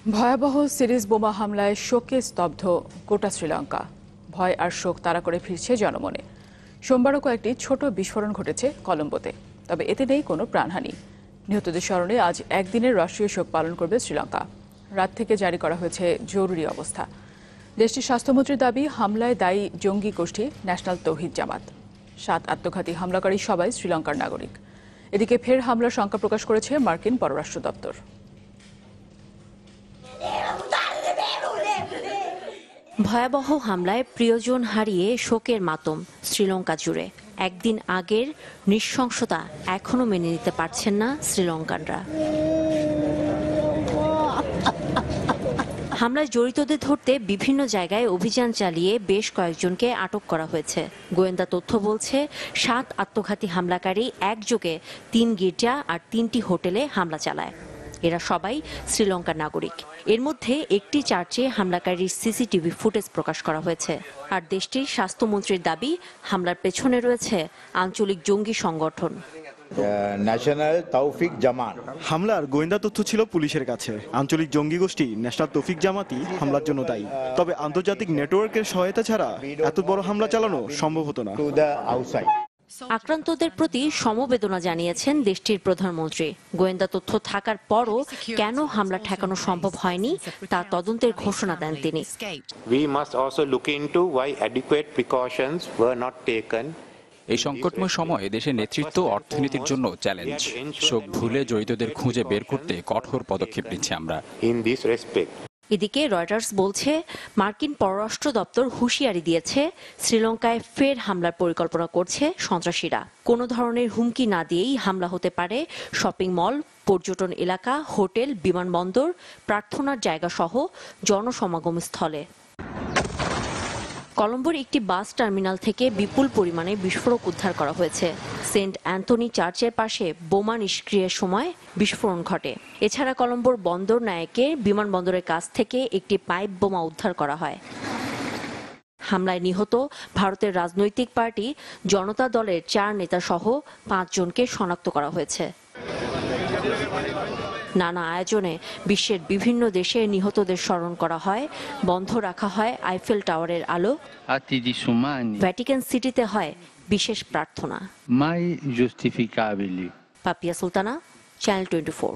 ভয়াবহ সিরিজ বোমা হামলায় শোকে স্তব্ধ গোটা শ্রীলঙ্কা। ভয় আর শোক তাড়া করে ফিরছে জনমনে। সোমবারও কয়েকটি ছোট বিস্ফোরণ ঘটেছে কলম্বোতে, তবে এতে নেই কোনো প্রাণহানি। নিহতদের স্মরণে আজ একদিনের রাষ্ট্রীয় শোক পালন করবে শ্রীলঙ্কা। রাত থেকে জারি করা হয়েছে জরুরি অবস্থা। দেশটির স্বাস্থ্যমন্ত্রীর দাবি, হামলায় দায়ী জঙ্গি গোষ্ঠী ন্যাশনাল তৌহিদ জামাত। 7 আত্মঘাতী হামলাকারী সবাই শ্রীলঙ্কার নাগরিক। এদিকে ফের হামলার শঙ্কা প্রকাশ করেছে মার্কিন পররাষ্ট্র দপ্তর। ভয়াবহ হামলায় প্রিয়জন হারিয়ে শোকের মাতম শ্রীলঙ্কা জুড়ে। একদিন আগের নৃশংসতা এখনো মেনে নিতে পারছেন না শ্রীলঙ্কানরা। হামলায় জড়িতদের ধরতে বিভিন্ন জায়গায় অভিযান চালিয়ে বেশ কয়েকজনকে আটক করা হয়েছে। গোয়েন্দা তথ্য বলছে, 7 আত্মঘাতী হামলাকারী একযোগে 3 গির্জা আর 3টি হোটেলে হামলা চালায়। এরা সবাই শ্রীলঙ্কার নাগরিক। এর মধ্যে একটি চার্চে হামলাকারীর সিসিটিভি ফুটেজ প্রকাশ করা হয়েছে। আর দেশটির স্বাস্থ্যমন্ত্রীর দাবি, হামলার পেছনে রয়েছে আঞ্চলিক জঙ্গি সংগঠন ন্যাশনাল তৌফিক জামাত। হামলার গোয়েন্দা তথ্য ছিল পুলিশের কাছে। আঞ্চলিক জঙ্গি গোষ্ঠী ন্যাশনাল তৌফিক জামাতই হামলার জন্য দায়ী। তবে আন্তর্জাতিক নেটওয়ার্কের সহায়তা ছাড়া এত বড় হামলা চালানো সম্ভব হতো না। আক্রান্তদের প্রতি সমবেদনা জানিয়েছেন দেশটির প্রধানমন্ত্রী। গোয়েন্দা তথ্য থাকার পরও কেন হামলা ঠেকানো সম্ভব হয়নি তা তদন্তের ঘোষণা দেন তিনি। We must also look into why adequate precautions were not taken. এই সংকটময় সময়ে দেশের নেতৃত্ব অর্থনীতির জন্য চ্যালেঞ্জ। শোক ভুলে জড়িতদের খুঁজে বের করতে কঠোর পদক্ষেপ নিচ্ছি আমরা। In this respect, এদিকে রয়টার্স বলছে, মার্কিন পররাষ্ট্র দপ্তর হুঁশিয়ারি দিয়েছে, শ্রীলঙ্কায় ফের হামলার পরিকল্পনা করছে সন্ত্রাসীরা। কোনো ধরনের হুমকি না দিয়েই হামলা হতে পারে শপিং মল, পর্যটন এলাকা, হোটেল, বিমানবন্দর, প্রার্থনার জায়গা সহ জনসমাগম স্থলে। কলম্বোর একটি বাস টার্মিনাল থেকে বিপুল পরিমাণে বিস্ফোরক উদ্ধার করা হয়েছে। সেন্ট অ্যান্থনি চার্চের পাশে বোমা নিষ্ক্রিয়ের সময় বিস্ফোরণ ঘটে। এছাড়া কলম্বোর বন্দর নায়েকে বিমানবন্দরের কাছ থেকে একটি পাইপ বোমা উদ্ধার করা হয়। হামলায় নিহত ভারতের রাজনৈতিক পার্টি জনতা দলের 4 নেতা সহ 5 জনকে শনাক্ত করা হয়েছে। নানা আয়োজনে বিশ্বের বিভিন্ন দেশে নিহতদের স্মরণ করা হয়। বন্ধ রাখা হয় আইফেল টাওয়ারের আলো। ভ্যাটিকান সিটিতে হয় বিশেষ প্রার্থনা। mai giustificabili. Papiya Sultana, channel 24।